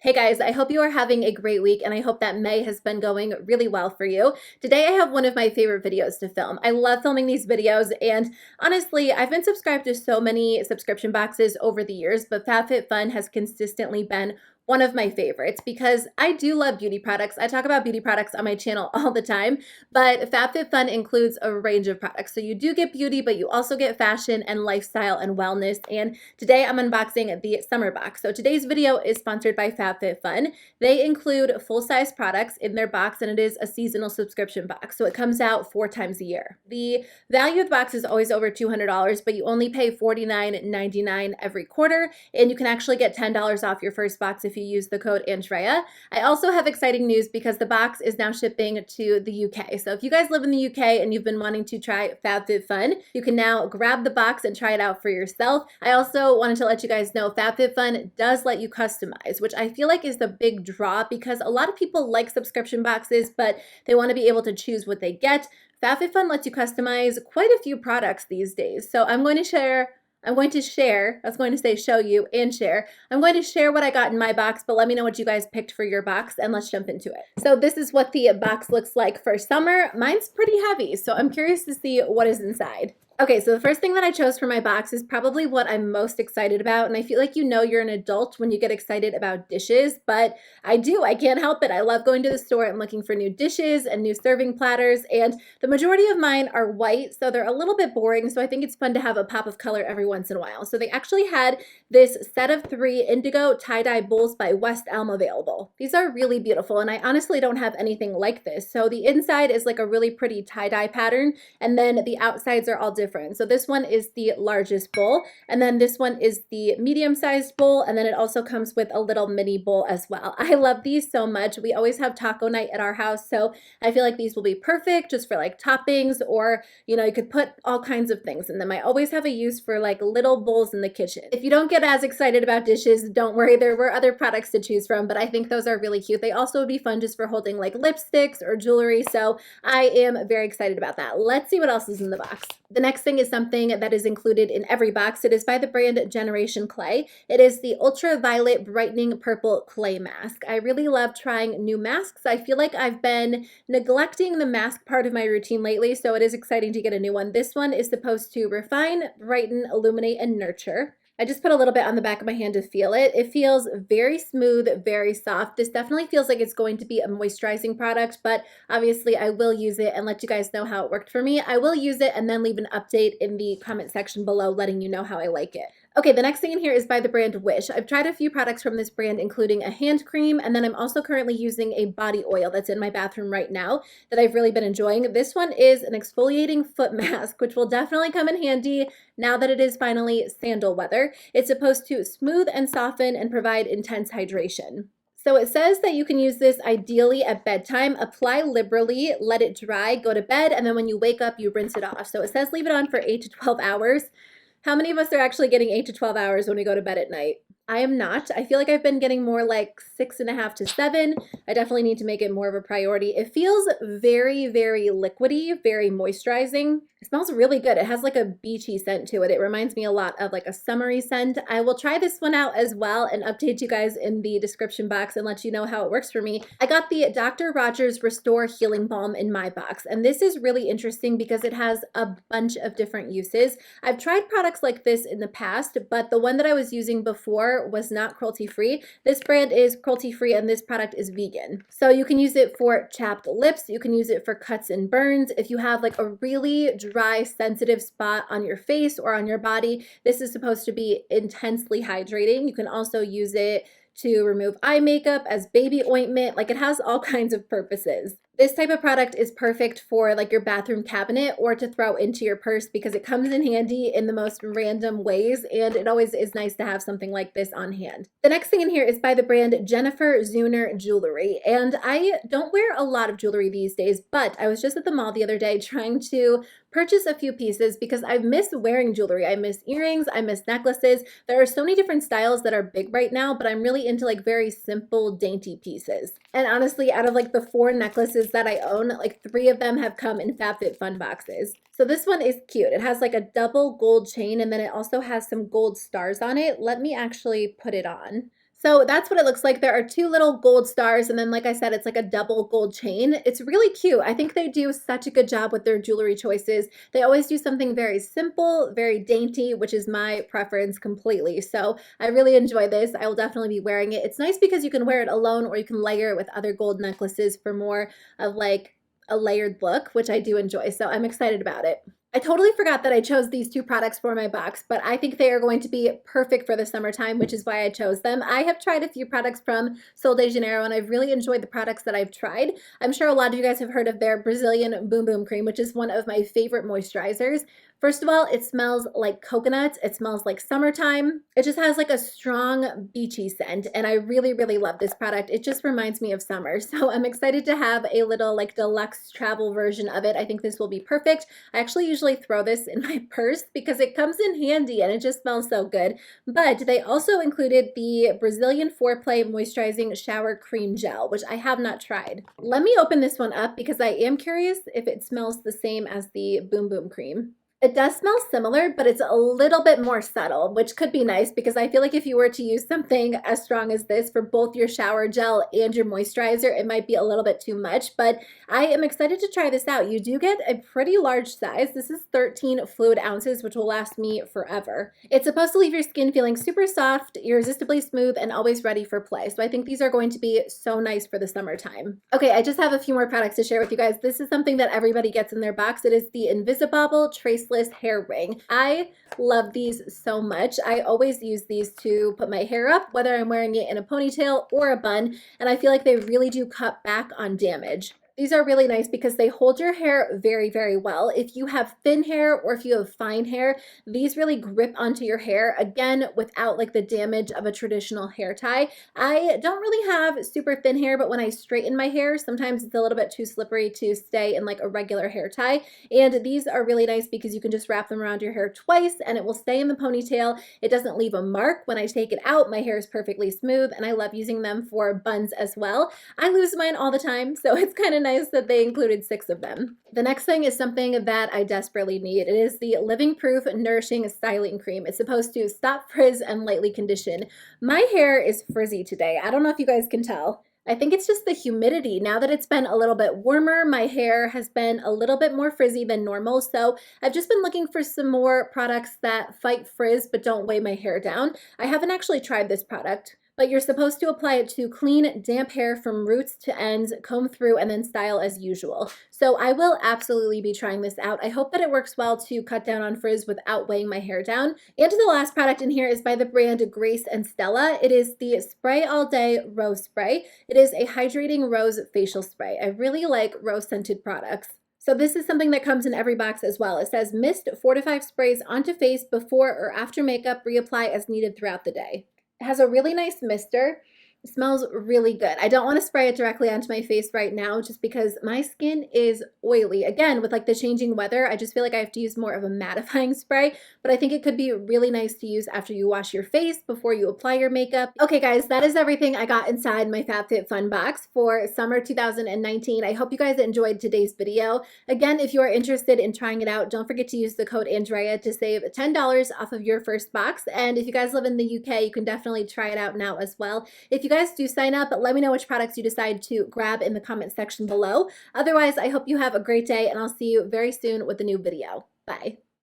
Hey guys, I hope you are having a great week and I hope that May has been going really well for you. Today I have one of my favorite videos to film. I love filming these videos and honestly, I've been subscribed to so many subscription boxes over the years, but FabFitFun has consistently been one of my favorites because I do love beauty products. I talk about beauty products on my channel all the time, but FabFitFun includes a range of products. So you do get beauty, but you also get fashion and lifestyle and wellness. And today I'm unboxing the summer box. So today's video is sponsored by FabFitFun. They include full-size products in their box and it is a seasonal subscription box. So it comes out 4 times a year. The value of the box is always over $200, but you only pay $49.99 every quarter. And you can actually get $10 off your first box if you use the code ANDREA. I also have exciting news because the box is now shipping to the UK. So if you guys live in the UK and you've been wanting to try FabFitFun, you can now grab the box and try it out for yourself. I also wanted to let you guys know FabFitFun does let you customize, which I feel like is the big draw because a lot of people like subscription boxes, but they want to be able to choose what they get. FabFitFun lets you customize quite a few products these days. So I'm going to share show you and share. I'm going to share what I got in my box, but let me know what you guys picked for your box and let's jump into it. So this is what the box looks like for summer. Mine's pretty heavy, so I'm curious to see what is inside. Okay, so the first thing that I chose for my box is probably what I'm most excited about, and I feel like you know you're an adult when you get excited about dishes, but I can't help it. I love going to the store and looking for new dishes and new serving platters, and the majority of mine are white, so they're a little bit boring, so I think it's fun to have a pop of color every once in a while. So they actually had this set of 3 Indigo tie-dye bowls by West Elm available. These are really beautiful, and I honestly don't have anything like this. So the inside is like a really pretty tie-dye pattern, and then the outsides are all different. So this one is the largest bowl, and then this one is the medium-sized bowl, and then it also comes with a little mini bowl as well. I love these so much. We always have taco night at our house, so I feel like these will be perfect just for like toppings, or you know, you could put all kinds of things in them. I always have a use for like little bowls in the kitchen. If you don't get as excited about dishes, don't worry, there were other products to choose from, but I think those are really cute. They also would be fun just for holding like lipsticks or jewelry, so I am very excited about that. Let's see what else is in the box. The next thing is something that is included in every box. It is by the brand Janeiro clay. It is the ultraviolet brightening purple clay mask. I really love trying new masks. I feel like I've been neglecting the mask part of my routine lately, so it is exciting to get a new one. This one is supposed to refine, brighten, illuminate, and nurture. I just put a little bit on the back of my hand to feel it. It feels very smooth, very soft. This definitely feels like it's going to be a moisturizing product, but obviously I will use it and let you guys know how it worked for me. I will use it and then leave an update in the comment section below letting you know how I like it. Okay, the next thing in here is by the brand Whish. I've tried a few products from this brand, including a hand cream, and then I'm also currently using a body oil that's in my bathroom right now that I've really been enjoying. This one is an exfoliating foot mask, which will definitely come in handy now that it is finally sandal weather. It's supposed to smooth and soften and provide intense hydration. So it says that you can use this ideally at bedtime, apply liberally, let it dry, go to bed, and then when you wake up, you rinse it off. So it says leave it on for 8 to 12 hours. How many of us are actually getting 8 to 12 hours when we go to bed at night? I am not. I feel like I've been getting more like 6.5 to 7. I definitely need to make it more of a priority. It feels very, very liquidy, very moisturizing. It smells really good. It has like a beachy scent to it. It reminds me a lot of like a summery scent. I will try this one out as well and update you guys in the description box and let you know how it works for me. I got the Dr. Rogers Restore Healing Balm in my box, and this is really interesting because it has a bunch of different uses. I've tried products like this in the past, but the one that I was using before was not cruelty-free. This brand is cruelty-free and this product is vegan. So you can use it for chapped lips. You can use it for cuts and burns. If you have like a really dry, sensitive spot on your face or on your body, this is supposed to be intensely hydrating. You can also use it to remove eye makeup as baby ointment. Like it has all kinds of purposes. This type of product is perfect for like your bathroom cabinet or to throw into your purse because it comes in handy in the most random ways, and it always is nice to have something like this on hand. The next thing in here is by the brand Jennifer Zeuner Jewelry, and I don't wear a lot of jewelry these days, but I was just at the mall the other day trying to purchase a few pieces because I miss wearing jewelry. I miss earrings, I miss necklaces. There are so many different styles that are big right now, but I'm really into like very simple, dainty pieces. And honestly, out of like the 4 necklaces that I own, like 3 of them have come in FabFitFun boxes. So this one is cute. It has like a double gold chain and then it also has some gold stars on it. Let me actually put it on. So that's what it looks like. There are two little gold stars, and then like I said, it's like a double gold chain. It's really cute. I think they do such a good job with their jewelry choices. They always do something very simple, very dainty, which is my preference completely. So I really enjoy this. I will definitely be wearing it. It's nice because you can wear it alone or you can layer it with other gold necklaces for more of like a layered look, which I do enjoy. So I'm excited about it. I totally forgot that I chose these two products for my box, but I think they are going to be perfect for the summertime, which is why I chose them. I have tried a few products from Sol de Janeiro, and I've really enjoyed the products that I've tried. I'm sure a lot of you guys have heard of their Brazilian Boom Boom Cream, which is one of my favorite moisturizers. First of all, it smells like coconuts. It smells like summertime. It just has like a strong beachy scent, and I really, really love this product. It just reminds me of summer, so I'm excited to have a little like deluxe travel version of it. I think this will be perfect. I actually usually throw this in my purse because it comes in handy and it just smells so good. But they also included the Brazilian Foreplay Moisturizing Shower Cream Gel, which I have not tried. Let me open this one up because I am curious if it smells the same as the Boom Boom Cream. It does smell similar, but it's a little bit more subtle, which could be nice because I feel like if you were to use something as strong as this for both your shower gel and your moisturizer, it might be a little bit too much, but I am excited to try this out. You do get a pretty large size. This is 13 fluid ounces, which will last me forever. It's supposed to leave your skin feeling super soft, irresistibly smooth, and always ready for play. So I think these are going to be so nice for the summertime. Okay, I just have a few more products to share with you guys. This is something that everybody gets in their box. It is the Invisibobble Trace hair ring. I love these so much. I always use these to put my hair up, whether I'm wearing it in a ponytail or a bun, and I feel like they really do cut back on damage. These are really nice because they hold your hair very, very well. If you have thin hair or if you have fine hair, these really grip onto your hair, again, without like the damage of a traditional hair tie. I don't really have super thin hair, but when I straighten my hair, sometimes it's a little bit too slippery to stay in like a regular hair tie. And these are really nice because you can just wrap them around your hair twice and it will stay in the ponytail. It doesn't leave a mark. When I take it out, my hair is perfectly smooth, and I love using them for buns as well. I lose mine all the time, so it's kind of nice that they included 6 of them. The next thing is something that I desperately need. It is the Living Proof Nourishing Styling Cream. It's supposed to stop frizz and lightly condition. My hair is frizzy today. I don't know if you guys can tell. I think it's just the humidity. Now that it's been a little bit warmer, my hair has been a little bit more frizzy than normal. So I've just been looking for some more products that fight frizz but don't weigh my hair down. I haven't actually tried this product, but you're supposed to apply it to clean, damp hair from roots to ends, comb through, and then style as usual. So I will absolutely be trying this out. I hope that it works well to cut down on frizz without weighing my hair down. And the last product in here is by the brand Grace and Stella. It is the Spray All Day Rose Spray. It is a hydrating rose facial spray. I really like rose scented products. So this is something that comes in every box as well. It says mist 4 to 5 sprays onto face before or after makeup, reapply as needed throughout the day. It has a really nice mister. It smells really good. I don't want to spray it directly onto my face right now just because my skin is oily. Again, with like the changing weather, I just feel like I have to use more of a mattifying spray, but I think it could be really nice to use after you wash your face, before you apply your makeup. Okay guys, that is everything I got inside my FabFitFun box for summer 2019. I hope you guys enjoyed today's video. Again, if you are interested in trying it out, don't forget to use the code ANDREA to save $10 off of your first box. And if you guys live in the UK, you can definitely try it out now as well. If you guys do sign up, let me know which products you decide to grab in the comment section below. Otherwise, I hope you have a great day, and I'll see you very soon with a new video. Bye.